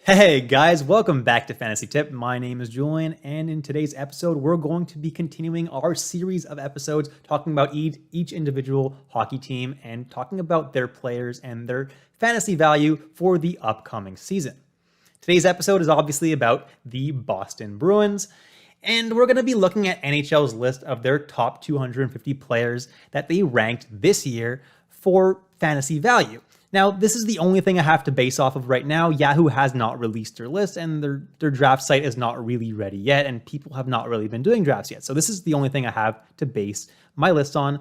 Hey guys, welcome back to Fantasy Tip. My name is Julian, and in today's episode, we're going to be continuing our series of episodes talking about each individual hockey team and talking about their players and their fantasy value for the upcoming season. Today's episode is obviously about the Boston Bruins, and we're going to be looking at NHL's list of their top 250 players that they ranked this year for fantasy value. Now, this is the only thing I have to base off of right now. Yahoo has not released their list, and their draft site is not really ready yet, and people have not really been doing drafts yet. So this is the only thing I have to base my list on.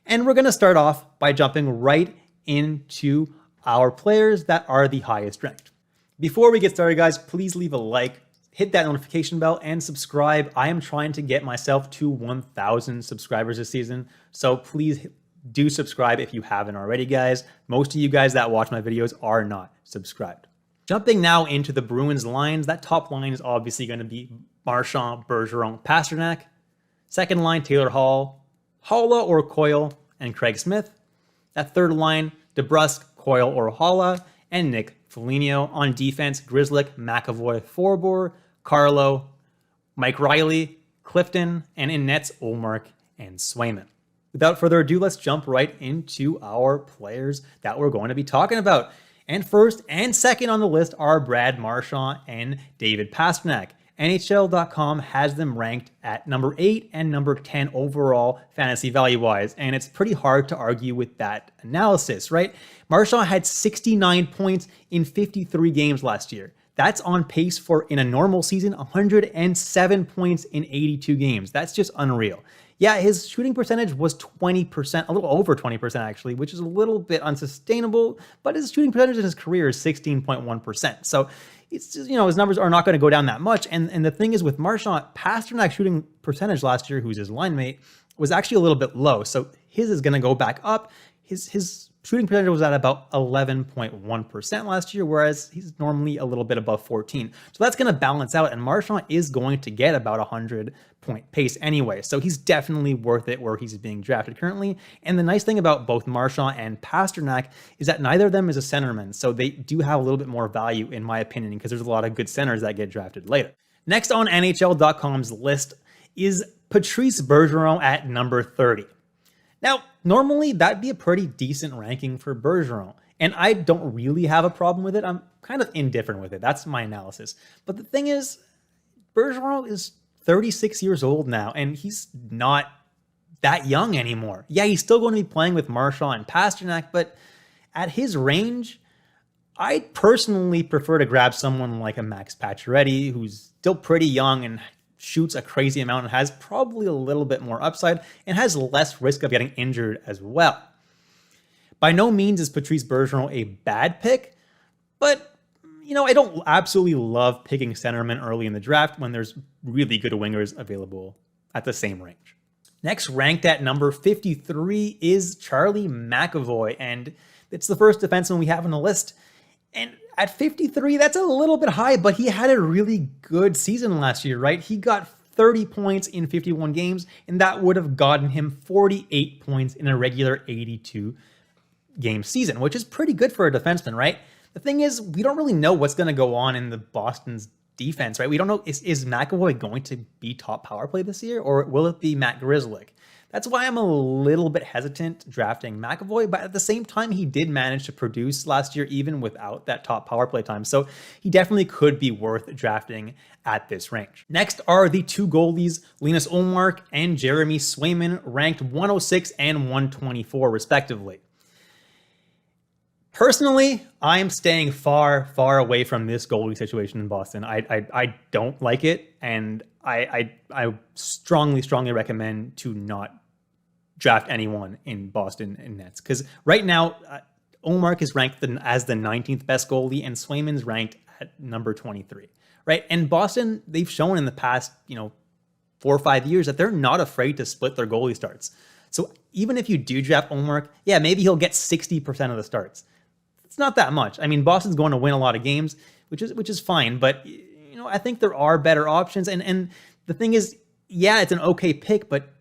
And we're going to start off by jumping right into our players that are the highest ranked. Before we get started, guys, please leave a like, hit that notification bell, and subscribe. I am trying to get myself to 1,000 subscribers this season, so please do subscribe if you haven't already, guys. Most of you guys that watch my videos are not subscribed. Jumping now into the Bruins lines, that top line is obviously going to be Marchand, Bergeron, Pastrnak. Second line, Taylor Hall, Haula or Coyle, and Craig Smith. That third line, DeBrusk, Coyle or Haula, and Nick Foligno. On defense, Grzelcyk, McAvoy, Forbor, Carlo, Mike Riley, Clifton, and in nets, Ullmark and Swayman. Without further ado, let's jump right into our players that we're going to be talking about. And first and second on the list are Brad Marchand and David Pastrnak. NHL.com has them ranked at number 8 and number 10 overall fantasy value-wise, and it's pretty hard to argue with that analysis, right? Marchand had 69 points in 53 games last year. That's on pace for, in a normal season, 107 points in 82 games. That's just unreal. Yeah, his shooting percentage was 20%, a little over 20% actually, which is a little bit unsustainable, but his shooting percentage in his career is 16.1%. So it's just, his numbers are not going to go down that much. And the thing is with Marchand, Pasternak's shooting percentage last year, who's his line mate, was actually a little bit low. So his is going to go back up. His shooting percentage was at about 11.1% last year, whereas he's normally a little bit above 14. So that's going to balance out, and Marchand is going to get about 100-point pace anyway. So he's definitely worth it where he's being drafted currently. And the nice thing about both Marchand and Pastrnak is that neither of them is a centerman. So they do have a little bit more value, in my opinion, because there's a lot of good centers that get drafted later. Next on NHL.com's list is Patrice Bergeron at number 30. Now, normally that'd be a pretty decent ranking for Bergeron, and I don't really have a problem with it. I'm kind of indifferent with it. That's my analysis. But the thing is, Bergeron is 36 years old now, and he's not that young anymore. Yeah, he's still going to be playing with Marchand and Pastrnak, but at his range, I personally prefer to grab someone like a Max Pacioretty, who's still pretty young and shoots a crazy amount and has probably a little bit more upside and has less risk of getting injured as well. By no means is Patrice Bergeron a bad pick, but I don't absolutely love picking centermen early in the draft when there's really good wingers available at the same range. Next, ranked at number 53 is Charlie McAvoy, and it's the first defenseman we have on the list. And at 53, that's a little bit high, but he had a really good season last year, right? He got 30 points in 51 games, and that would have gotten him 48 points in a regular 82-game season, which is pretty good for a defenseman, right? The thing is, we don't really know what's going to go on in the Boston's defense, right? We don't know, is McAvoy going to be top power play this year, or will it be Matt Grzelcyk? That's why I'm a little bit hesitant drafting McAvoy, but at the same time, he did manage to produce last year even without that top power play time. So he definitely could be worth drafting at this range. Next are the two goalies, Linus Ullmark and Jeremy Swayman, ranked 106 and 124 respectively. Personally, I'm staying far, far away from this goalie situation in Boston. I don't like it, and I strongly recommend to not draft anyone in Boston in nets, because right now Ullmark is ranked as the 19th best goalie, and Swayman's ranked at number 23. Right, and Boston, they've shown in the past 4 or 5 years that they're not afraid to split their goalie starts. So even if you do draft Ullmark, yeah, maybe he'll get 60% of the starts. It's not that much. I mean, Boston's going to win a lot of games, which is fine, but I think there are better options. And the thing is, yeah, it's an okay pick, but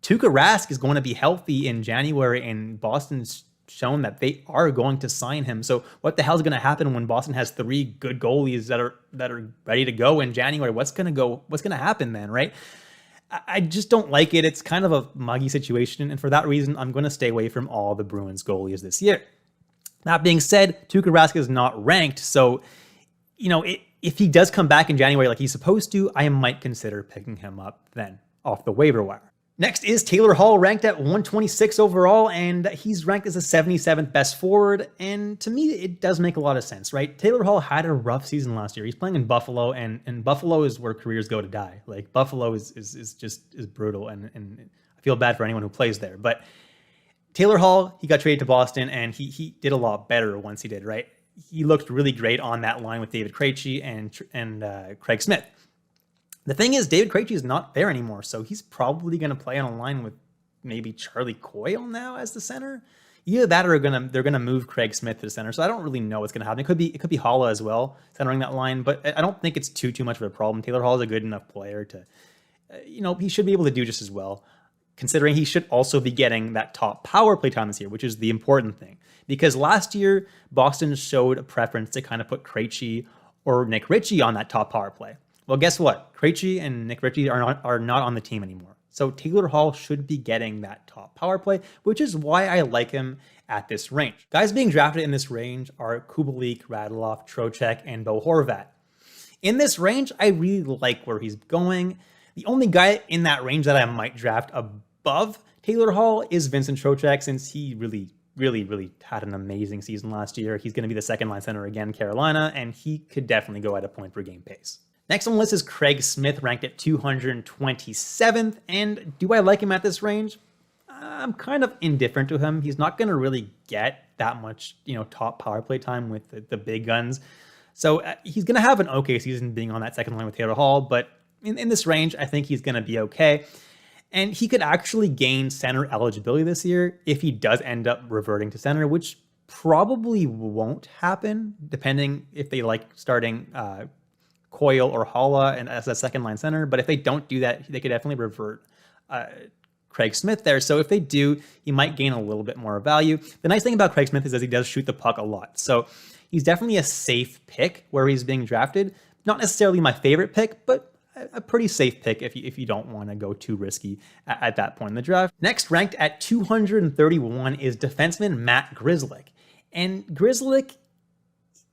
Tuukka Rask is going to be healthy in January, and Boston's shown that they are going to sign him. So what the hell is going to happen when Boston has 3 good goalies that are ready to go in January? What's going to happen then, right? I just don't like it. It's kind of a muggy situation, and for that reason, I'm going to stay away from all the Bruins goalies this year. That being said, Tuukka Rask is not ranked, so if he does come back in January like he's supposed to, I might consider picking him up then off the waiver wire. Next is Taylor Hall, ranked at 126 overall, and he's ranked as the 77th best forward. And to me, it does make a lot of sense, right? Taylor Hall had a rough season last year. He's playing in Buffalo, and Buffalo is where careers go to die. Like, Buffalo is brutal, and I feel bad for anyone who plays there. But Taylor Hall, he got traded to Boston, and he did a lot better once he did, right? He looked really great on that line with David Krejci and Craig Smith. The thing is, David Krejci is not there anymore, so he's probably going to play on a line with maybe Charlie Coyle now as the center. Either that, or they're gonna move Craig Smith to the center. So I don't really know what's going to happen. It could be Haula as well centering that line, but I don't think it's too much of a problem. Taylor Hall is a good enough player to, he should be able to do just as well. Considering he should also be getting that top power play time this year, which is the important thing. Because last year, Boston showed a preference to kind of put Krejci or Nick Ritchie on that top power play. Well, guess what? Krejci and Nick Ritchie are not on the team anymore. So Taylor Hall should be getting that top power play, which is why I like him at this range. Guys being drafted in this range are Kubalik, Radulov, Trocheck, and Bo Horvat. In this range, I really like where he's going. The only guy in that range that I might draft above Taylor Hall is Vincent Trocheck, since he really had an amazing season last year. He's going to be the second line center again, Carolina, and he could definitely go at a point per game pace. Next on the list is Craig Smith, ranked at 227th. And do I like him at this range? I'm kind of indifferent to him. He's not going to really get that much, top power play time with the big guns. So he's going to have an okay season being on that second line with Taylor Hall. But in this range, I think he's going to be okay. And he could actually gain center eligibility this year if he does end up reverting to center, which probably won't happen, depending if they like starting Coyle or Haula and as a second line center. But if they don't do that, they could definitely revert Craig Smith there. So if they do, he might gain a little bit more value. The nice thing about Craig Smith is that he does shoot the puck a lot. So he's definitely a safe pick where he's being drafted. Not necessarily my favorite pick, but a pretty safe pick if you don't want to go too risky at that point in the draft. Next, ranked at 231 is defenseman Matt Grzelcyk. And Grzelcyk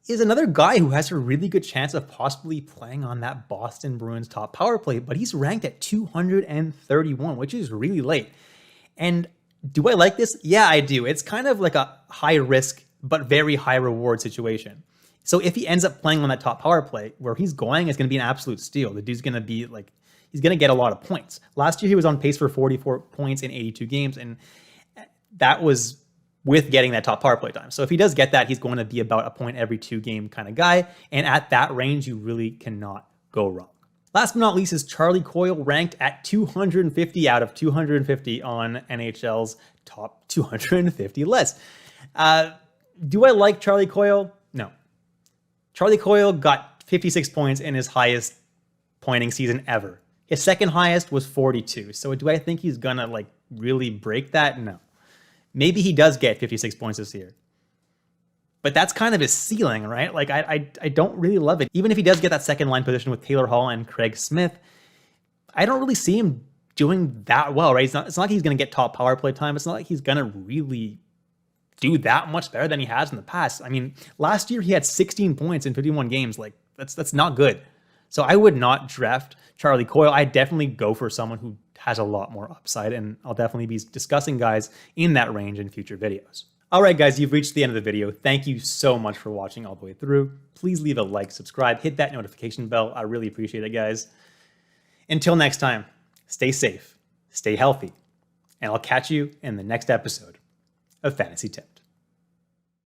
is another guy who has a really good chance of possibly playing on that Boston Bruins top power play, but he's ranked at 231, which is really late. And do I like this? Yeah, I do. It's kind of like a high risk, but very high reward situation. So if he ends up playing on that top power play, where he's going is going to be an absolute steal. The dude's going to be like, he's going to get a lot of points. Last year, he was on pace for 44 points in 82 games, and that was with getting that top power play time. So if he does get that, he's going to be about a point every 2 game kind of guy. And at that range, you really cannot go wrong. Last but not least is Charlie Coyle, ranked at 250 out of 250 on NHL's top 250 list. Do I like Charlie Coyle? No. Charlie Coyle got 56 points in his highest pointing season ever. His second highest was 42. So do I think he's gonna really break that? No. Maybe he does get 56 points this year. But that's kind of his ceiling, right? I don't really love it. Even if he does get that second line position with Taylor Hall and Craig Smith, I don't really see him doing that well, right? It's not like he's going to get top power play time. It's not like he's going to really do that much better than he has in the past. I mean, last year he had 16 points in 51 games. That's not good. So I would not draft Charlie Coyle. I'd definitely go for someone who has a lot more upside, and I'll definitely be discussing guys in that range in future videos. All right, guys, you've reached the end of the video. Thank you so much for watching all the way through. Please leave a like, subscribe, hit that notification bell. I really appreciate it, guys. Until next time, stay safe, stay healthy, and I'll catch you in the next episode of Fantasy Tip.